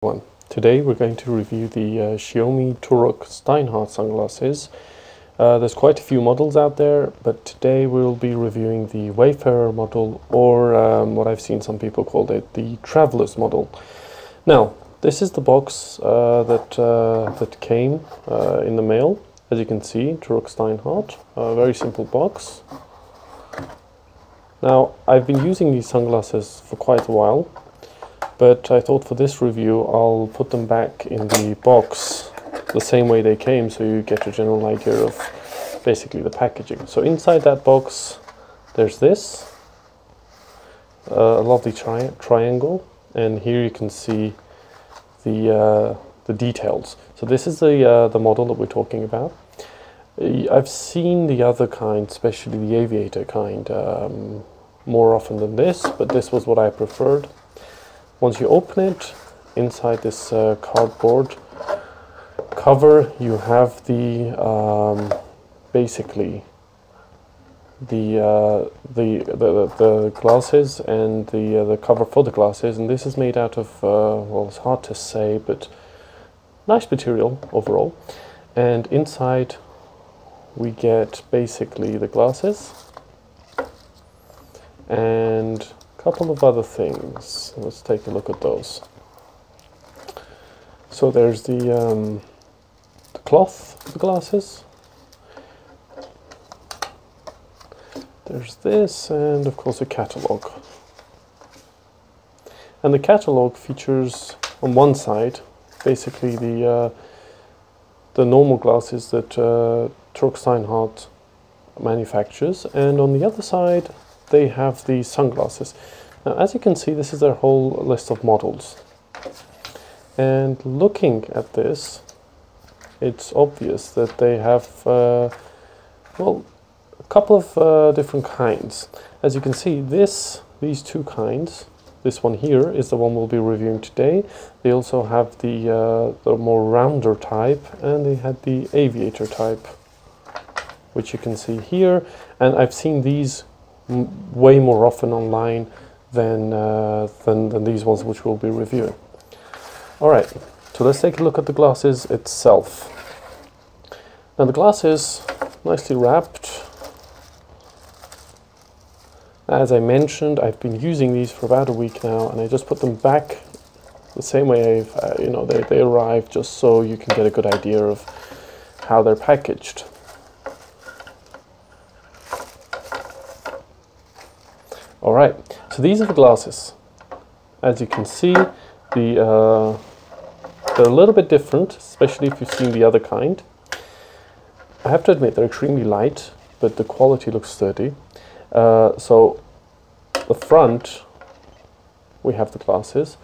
everyone. Today we're going to review the Xiaomi Turok Steinhardt sunglasses. There's quite a few models out there, but today we'll be reviewing the Wayfarer model, or what I've seen some people call it, the Traveler's model. Now, this is the box that came in the mail. As you can see, Turok Steinhardt, a very simple box. Now, I've been using these sunglasses for quite a while, but I thought for this review I'll put them back in the box the same way they came, so you get a general idea of basically the packaging. So inside that box there's this, a lovely triangle, and here you can see the details. So this is the model that we're talking about. I've seen the other kind, especially the aviator kind, more often than this, but this was what I preferred. Once you open it, inside this cardboard cover, you have the basically the glasses and the cover for the glasses, and this is made out of well, it's hard to say, but nice material overall. And inside we get basically the glasses and a couple of other things. Let's take a look at those. So there's the cloth of the glasses. There's this, and of course a catalogue. And the catalogue features on one side basically the normal glasses that Turok Steinhardt manufactures, and on the other side they have the sunglasses. Now, as you can see, this is their whole list of models, and looking at this, it's obvious that they have well, a couple of different kinds. As you can see, these two kinds, this one here is the one we'll be reviewing today. They also have the more rounder type, and they had the aviator type, which you can see here. And I've seen these way more often online than these ones which we'll be reviewing. All right, so let's take a look at the glasses itself. Now, the glasses nicely wrapped. As I mentioned, I've been using these for about a week now, and I just put them back the same way they arrived, just so you can get a good idea of how they're packaged. All right, so these are the glasses. As you can see, they're a little bit different, especially if you've seen the other kind. I have to admit, they're extremely light, but the quality looks sturdy. So the front, we have the glasses,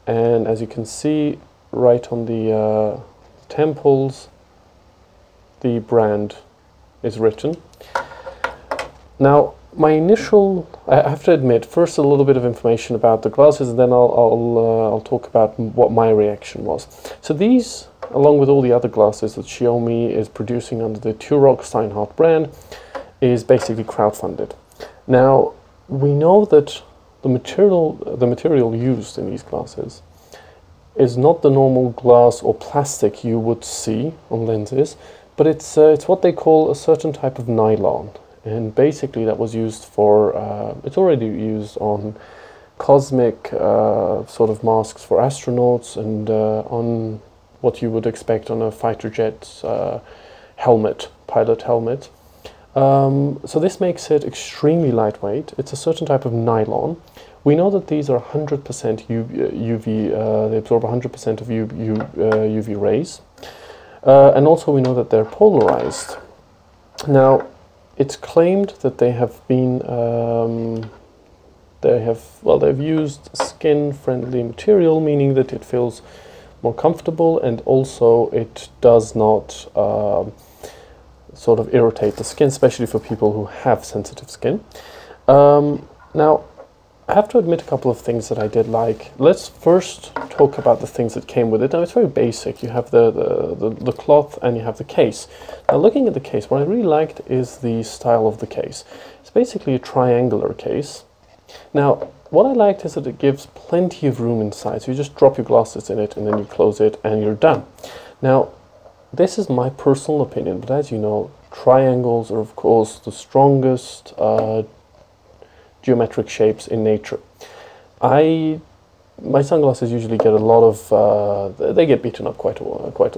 and as you can see right on the temples, the brand is written. Now, I have to admit, first a little bit of information about the glasses, and then I'll talk about what my reaction was. So these, along with all the other glasses that Xiaomi is producing under the Turok Steinhardt brand, is basically crowdfunded. Now, we know that the material used in these glasses is not the normal glass or plastic you would see on lenses, but it's what they call a certain type of nylon. And basically that was used for, it's already used on cosmic sort of masks for astronauts, and on what you would expect on a fighter jet's helmet, pilot helmet. So this makes it extremely lightweight. It's a certain type of nylon. We know that these are 100% UV, they absorb 100% of UV rays. And also we know that they're polarized. Now, it's claimed that they have been, they've used skin-friendly material, meaning that it feels more comfortable, and also it does not sort of irritate the skin, especially for people who have sensitive skin. Now, I have to admit a couple of things that I did like. Let's first talk about the things that came with it. Now, it's very basic. You have the cloth and you have the case. Now, looking at the case, what I really liked is the style of the case. It's basically a triangular case, Now, what I liked is that it gives plenty of room inside. So you just drop your glasses in it and then you close it and you're done. Now, this is my personal opinion, but as you know, triangles are of course the strongest geometric shapes in nature. My sunglasses usually get a lot of, they get beaten up quite a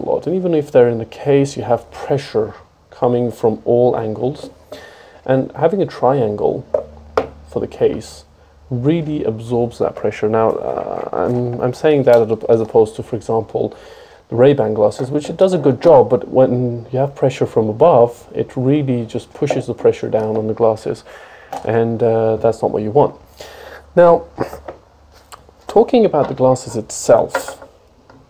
lot. And even if they're in the case, you have pressure coming from all angles. And having a triangle for the case really absorbs that pressure. Now, I'm saying that as opposed to, for example, the Ray-Ban glasses, which it does a good job, but when you have pressure from above, it really just pushes the pressure down on the glasses, and that's not what you want. Now, talking about the glasses itself,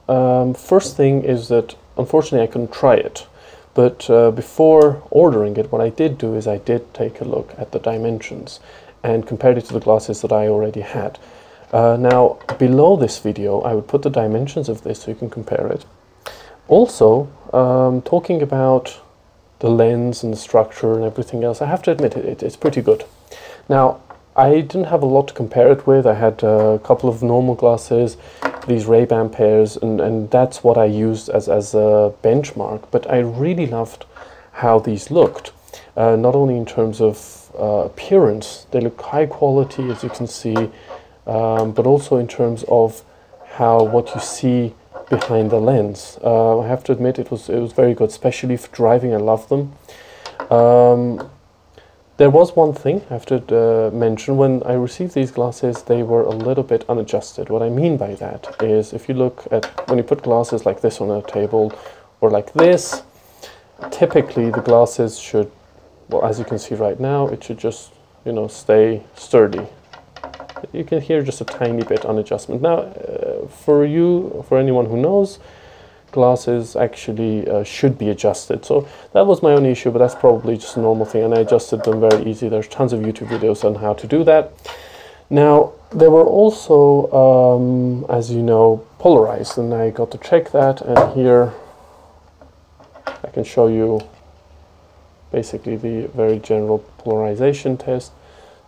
first thing is that unfortunately I couldn't try it, but before ordering it, what I did do is I did take a look at the dimensions and compared it to the glasses that I already had. Now, below this video, I would put the dimensions of this so you can compare it. Also, talking about the lens and the structure and everything else, I have to admit it's pretty good. Now, I didn't have a lot to compare it with. I had a couple of normal glasses, these Ray-Ban pairs, and that's what I used as a benchmark. But I really loved how these looked, not only in terms of appearance, they look high quality, as you can see, but also in terms of what you see behind the lens. I have to admit it was very good, especially for driving. I love them. There was one thing I have to mention. When I received these glasses, they were a little bit unadjusted. What I mean by that is, if you look at when you put glasses like this on a table or like this, typically the glasses should, well, as you can see right now, it should just, you know, stay sturdy. You can hear just a tiny bit on adjustment. Now, for anyone who knows, glasses actually should be adjusted. So that was my only issue, but that's probably just a normal thing, and I adjusted them very easy. There's tons of YouTube videos on how to do that. Now, they were also, as you know, polarized, and I got to check that, and here I can show you basically the very general polarization test.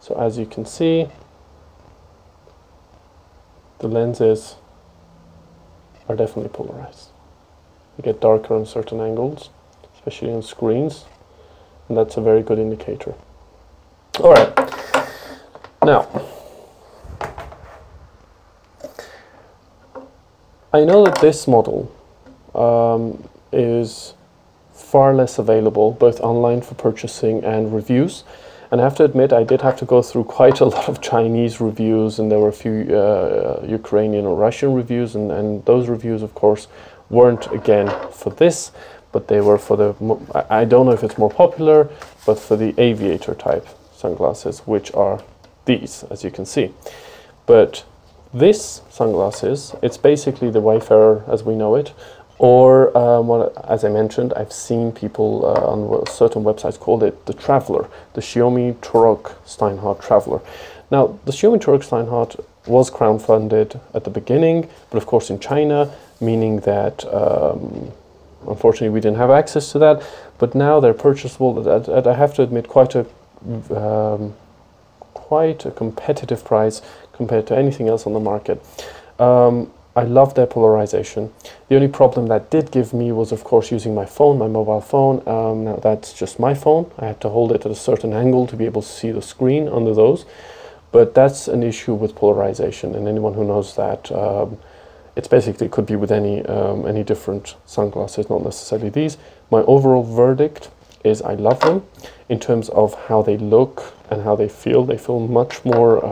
So as you can see, the lenses are definitely polarized. You get darker on certain angles, especially on screens, and that's a very good indicator. All right, now, I know that this model is far less available, both online for purchasing and reviews. And I have to admit, I did have to go through quite a lot of Chinese reviews, and there were a few Ukrainian or Russian reviews, and those reviews, of course, weren't again for this, but they were for the, I don't know if it's more popular, but for the aviator type sunglasses, which are these, as you can see. But this sunglasses, it's basically the Wayfarer as we know it, or as I mentioned, I've seen people on certain websites call it the Traveler, the Xiaomi Turok Steinhardt Traveler. Now, the Xiaomi Turok Steinhardt was crowdfunded at the beginning, but of course in China, meaning that unfortunately we didn't have access to that, but now they're purchasable at I have to admit, quite a competitive price compared to anything else on the market. I love their polarization. The only problem that did give me was, of course, using my phone, my mobile phone. Now that's just my phone. I had to hold it at a certain angle to be able to see the screen under those. But that's an issue with polarization, and anyone who knows that, it's basically could be with any different sunglasses, not necessarily these. My overall verdict is I love them in terms of how they look and how they feel. They feel much more,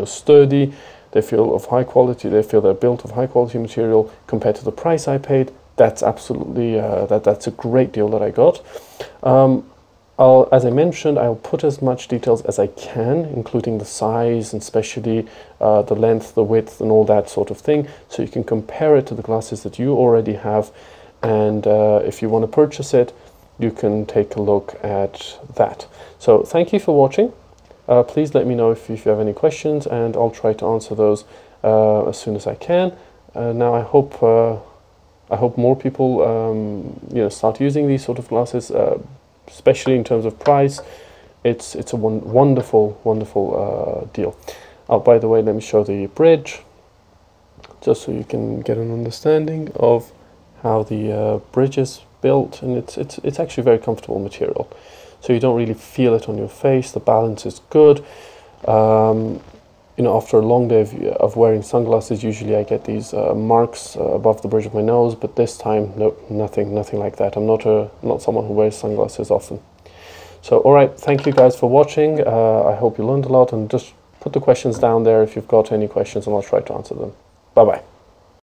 sturdy. They feel of high quality. They feel they're built of high quality material compared to the price I paid. That's absolutely that's a great deal that I got. As I mentioned, I'll put as much details as I can, including the size and especially the length, the width, and all that sort of thing, so you can compare it to the glasses that you already have. And if you want to purchase it, you can take a look at that. So thank you for watching. Please let me know if you have any questions, and I'll try to answer those as soon as I can. Now I hope more people start using these sort of glasses, especially in terms of price, it's a wonderful deal. Oh, by the way, let me show the bridge, just so you can get an understanding of how the bridge is built, and it's actually very comfortable material, so you don't really feel it on your face. The balance is good. You know, after a long day of wearing sunglasses, usually I get these marks above the bridge of my nose, but this time, no, nothing like that. I'm not someone who wears sunglasses often. So, all right, thank you guys for watching. I hope you learned a lot, and just put the questions down there if you've got any questions, and I'll try to answer them. Bye-bye.